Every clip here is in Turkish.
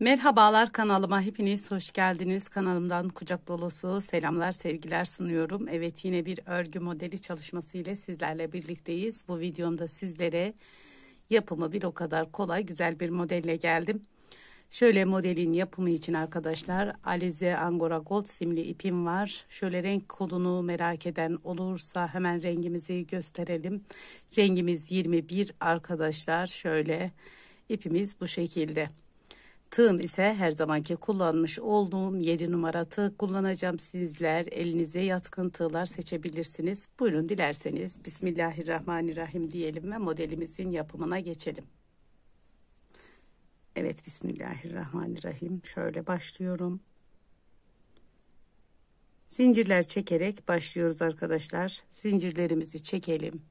Merhabalar, kanalıma hepiniz hoş geldiniz. Kanalımdan kucak dolusu selamlar, sevgiler sunuyorum. Evet, yine bir örgü modeli çalışması ile sizlerle birlikteyiz. Bu videomda sizlere yapımı bir o kadar kolay, güzel bir modelle geldim. Şöyle modelin yapımı için arkadaşlar, Alize Angora Gold simli ipim var. Şöyle renk kodunu merak eden olursa hemen rengimizi gösterelim. Rengimiz 21 arkadaşlar. Şöyle ipimiz bu şekilde. Tığım ise her zamanki kullanmış olduğum 7 numara tığ kullanacağım. Sizler elinize yatkın tığlar seçebilirsiniz. Buyurun, dilerseniz Bismillahirrahmanirrahim diyelim ve modelimizin yapımına geçelim. Evet, Bismillahirrahmanirrahim. Şöyle başlıyorum. Zincirler çekerek başlıyoruz arkadaşlar. Zincirlerimizi çekelim.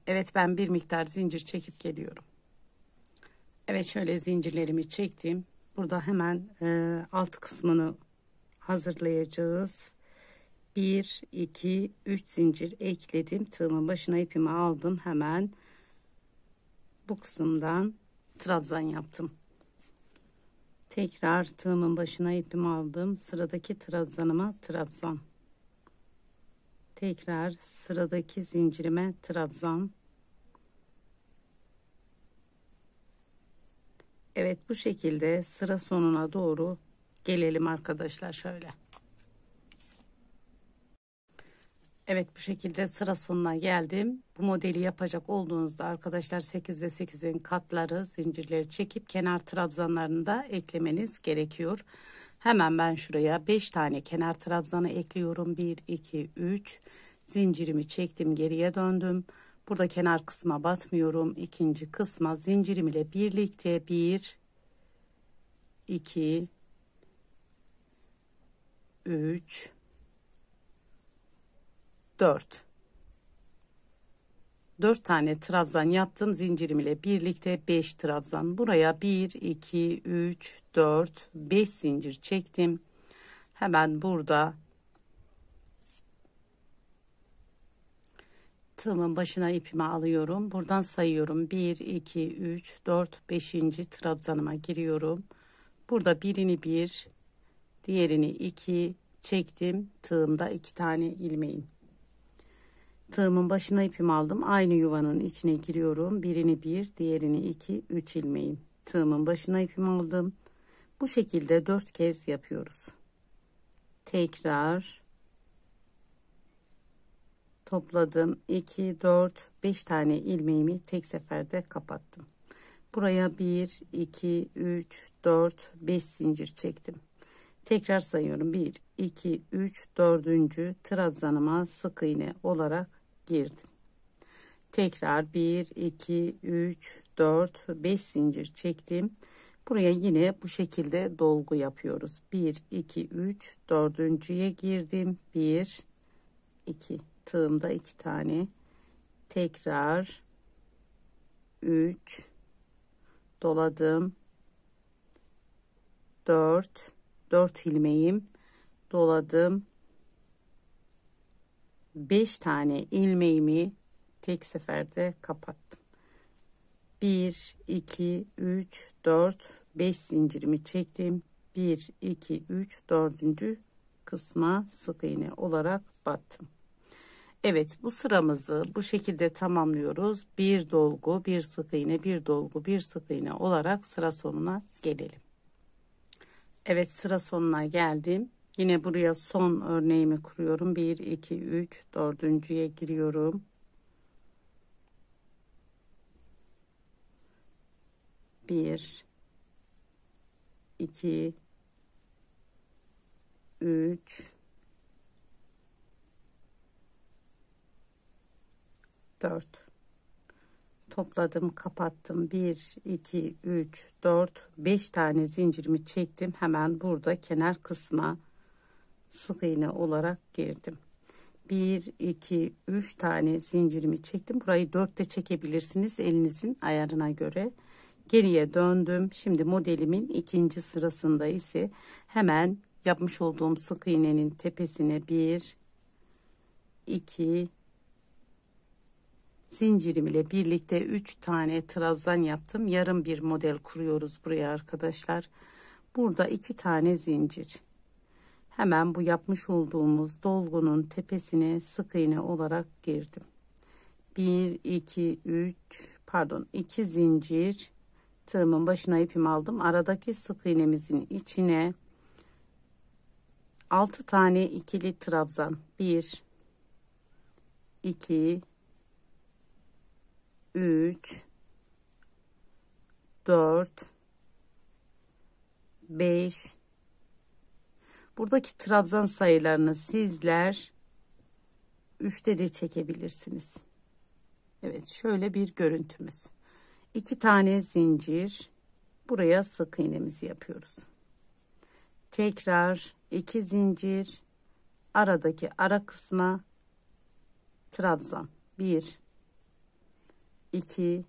Evet, ben bir miktar zincir çekip geliyorum. Evet, şöyle zincirlerimi çektim. Burada hemen alt kısmını hazırlayacağız. 1 2 3 zincir ekledim. Tığımın başına ipimi aldım. Hemen bu kısımdan trabzan yaptım. Tekrar tığımın başına ipimi aldım. Sıradaki trabzanıma trabzan. Tekrar sıradaki zincirime trabzan. Evet, bu şekilde sıra sonuna doğru gelelim arkadaşlar, şöyle. Evet, bu şekilde sıra sonuna geldim. Bu modeli yapacak olduğunuzda arkadaşlar 8 ve 8'in katları zincirleri çekip kenar trabzanlarını da eklemeniz gerekiyor. Hemen ben şuraya 5 tane kenar trabzanı ekliyorum. 1 2 3 zincirimi çektim, geriye döndüm. Burada kenar kısma batmıyorum. İkinci kısma zincirim ile birlikte 1 2 3 4 tane trabzan yaptım. Zincirim ile birlikte 5 trabzan. Buraya 1 2 3 4 5 zincir çektim. Hemen burada tığımın başına ipimi alıyorum. Buradan sayıyorum. 1 2 3 4 5. trabzanıma giriyorum. Burada birini 1, diğerini 2 çektim. Tığımda 2 tane ilmeğim. Tığımın başına ipimi aldım. Aynı yuvanın içine giriyorum. Birini 1, diğerini 2, 3 ilmeğim. Tığımın başına ipimi aldım. Bu şekilde 4 kez yapıyoruz. Tekrar topladım. 2, 4, 5 tane ilmeğimi tek seferde kapattım. Buraya 1, 2, 3, 4, 5 zincir çektim. Tekrar sayıyorum. 1, 2, 3, 4. trabzanıma sık iğne olarak girdim. Tekrar 1, 2, 3, 4, 5 zincir çektim. Buraya yine bu şekilde dolgu yapıyoruz. 1, 2, 3, 4.'ye girdim. 1, 2. Tığımda 2 tane. Tekrar 3 doladım. 4 ilmeğim doladım. 5 tane ilmeğimi tek seferde kapattım. 1 2 3 4 5 zincirimi çektim. 1 2 3 4. kısma sık iğne olarak battım. Evet, bu sıramızı bu şekilde tamamlıyoruz. Bir dolgu, bir sık iğne, bir dolgu, bir sık iğne olarak sıra sonuna gelelim. Evet, sıra sonuna geldim. Yine buraya son örneğimi kuruyorum. 1 2 3 4.'ye giriyorum. Bir, 2, 3, 4. Topladım, kapattım. 1 2 3 4 5 tane zincirimi çektim. Hemen burada kenar kısma sık iğne olarak girdim. 1 2 3 tane zincirimi çektim. Burayı 4 de çekebilirsiniz elinizin ayarına göre. Geriye döndüm. Şimdi modelimin ikinci sırasında ise hemen yapmış olduğum sık iğnenin tepesine 1 2 zincirim ile birlikte 3 tane trabzan yaptım. Yarım bir model kuruyoruz buraya arkadaşlar. Burada 2 tane zincir. Hemen bu yapmış olduğumuz dolgunun tepesine sık iğne olarak girdim. 1 2 3 pardon 2 zincir, tığımın başına ipimi aldım. Aradaki sık iğnemizin içine 6 tane ikili trabzan. 1 2 3 4 5. Buradaki trabzan sayılarını sizler 3'te de çekebilirsiniz. Evet, şöyle bir görüntümüz. 2 tane zincir, buraya sık iğnemizi yapıyoruz. Tekrar 2 zincir, aradaki ara kısma trabzan. 1 2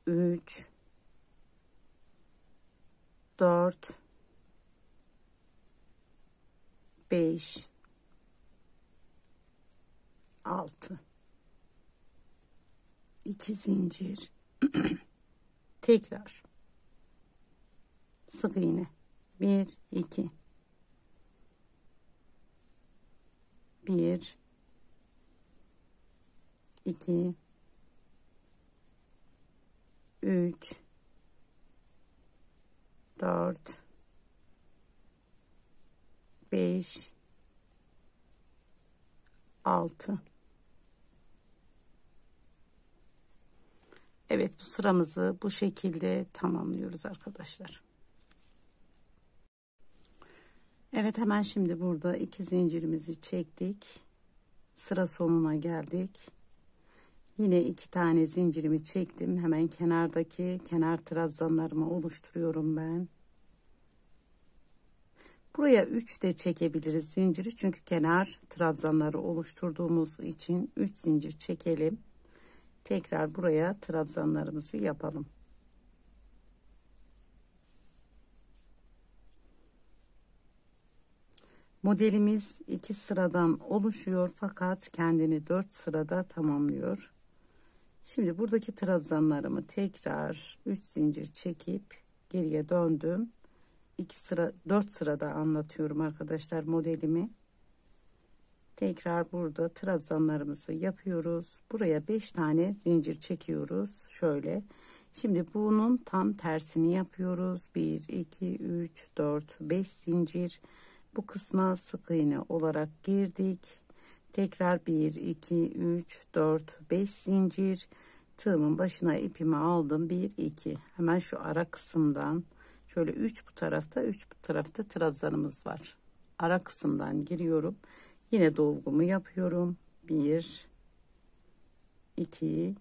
3 4 5 6. 2 zincir. Tekrar sık iğne. 1 2 1 2 3 4 5 6. Evet, bu sıramızı bu şekilde tamamlıyoruz arkadaşlar. Evet, hemen şimdi burada 2 zincirimizi çektik. Sıra sonuna geldik. Yine 2 tane zincirimi çektim. Hemen kenardaki kenar trabzanlarımı oluşturuyorum ben. Buraya 3 de çekebiliriz zinciri. Çünkü kenar trabzanları oluşturduğumuz için 3 zincir çekelim. Tekrar buraya trabzanlarımızı yapalım. Modelimiz 2 sıradan oluşuyor fakat kendini 4 sırada tamamlıyor. Şimdi buradaki trabzanlarımı tekrar 3 zincir çekip geriye döndüm. 4 sırada anlatıyorum arkadaşlar modelimi. Tekrar burada trabzanlarımızı yapıyoruz. Buraya 5 tane zincir çekiyoruz. Şöyle. Şimdi bunun tam tersini yapıyoruz. 1 2 3 4 5 zincir. Bu kısma sık iğne olarak girdik. Tekrar 1 2 3 4 5 zincir. Tığımın başına ipimi aldım. 1 2. Hemen şu ara kısımdan şöyle 3 bu tarafta, 3 bu tarafta trabzanımız var. Ara kısımdan giriyorum. Yine dolgumu yapıyorum. 1 2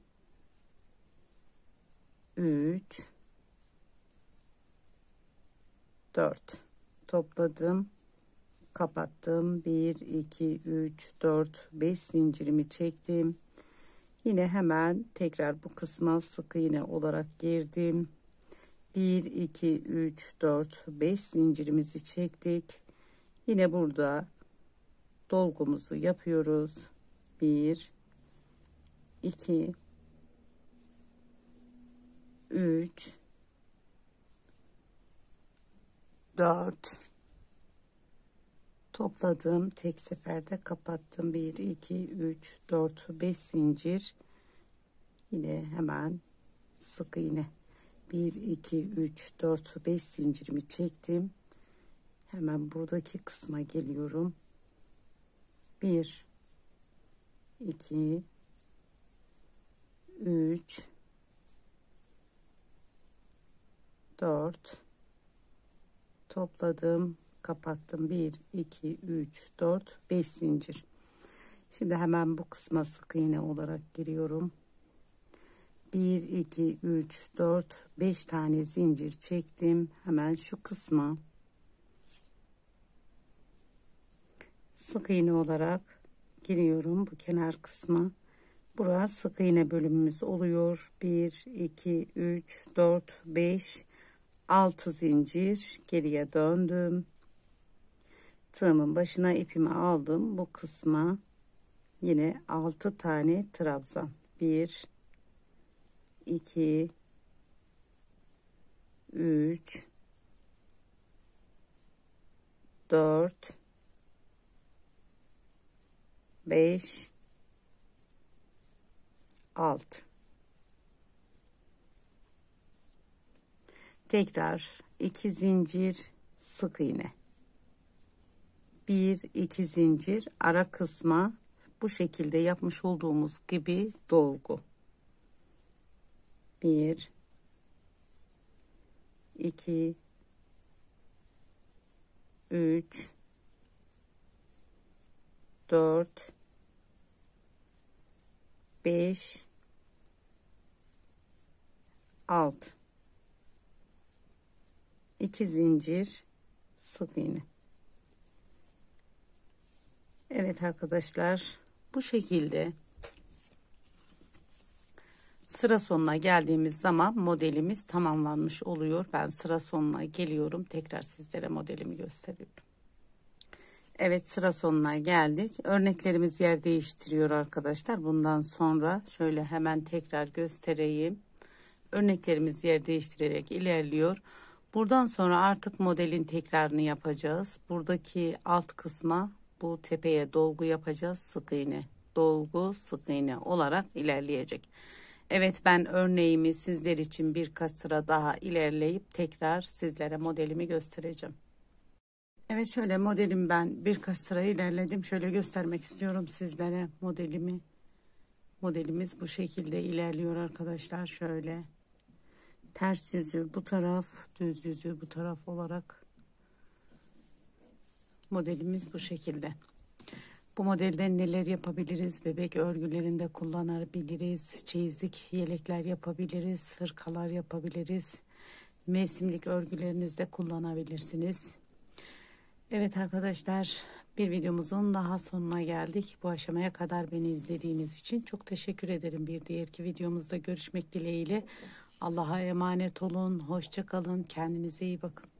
3 4 topladım, kapattım. 1 2 3 4 5 zincirimi çektim. Yine hemen tekrar bu kısma sık iğne olarak girdim. 1 2 3 4 5 zincirimizi çektik. Yine burada dolgumuzu yapıyoruz. 1 2 3 4 topladım, tek seferde kapattım. 1 2 3 4 5 zincir. Yine hemen sık iğne. 1 2 3 4 5 zincirimi çektim. Hemen buradaki kısma geliyorum. 1 2 3 4 topladım, kapattım. 1 2 3 4 5 zincir. Şimdi hemen bu kısma sık iğne olarak giriyorum. 1 2 3 4 5 tane zincir çektim. Hemen şu kısma sık iğne olarak giriyorum, bu kenar kısma. Burası sık iğne bölümümüz oluyor. 1 2 3 4 5 6 zincir, geriye döndüm. Tığımın başına ipimi aldım. Bu kısma Yine 6 tane trabzan. 1 2 3 4 5 6. Tekrar 2 zincir, sık iğne. 1 2 zincir, ara kısma bu şekilde yapmış olduğumuz gibi dolgu. 1 2 3 4 5 6. 2 zincir, sık iğne. Evet arkadaşlar, bu şekilde sıra sonuna geldiğimiz zaman modelimiz tamamlanmış oluyor. Ben sıra sonuna geliyorum, tekrar sizlere modelimi gösteriyorum. Evet, sıra sonuna geldik. Örneklerimiz yer değiştiriyor arkadaşlar. Bundan sonra şöyle hemen tekrar göstereyim. Örneklerimiz yer değiştirerek ilerliyor. Buradan sonra artık modelin tekrarını yapacağız. Buradaki alt kısma, bu tepeye dolgu yapacağız. Sık iğne, dolgu, sık iğne olarak ilerleyecek. Evet, ben örneğimi sizler için birkaç sıra daha ilerleyip tekrar sizlere modelimi göstereceğim. Evet, şöyle modelim, ben birkaç sıra ilerledim. Şöyle göstermek istiyorum sizlere modelimi. Modelimiz bu şekilde ilerliyor arkadaşlar. Şöyle ters yüzü bu taraf, düz yüzü bu taraf olarak modelimiz bu şekilde. Bu modelden neler yapabiliriz? Bebek örgülerinde kullanabiliriz. Çeyizlik yelekler yapabiliriz. Hırkalar yapabiliriz. Mevsimlik örgülerinizde kullanabilirsiniz. Evet arkadaşlar, bir videomuzun daha sonuna geldik. Bu aşamaya kadar beni izlediğiniz için çok teşekkür ederim. Bir diğerki videomuzda görüşmek dileğiyle. Allah'a emanet olun. Hoşça kalın. Kendinize iyi bakın.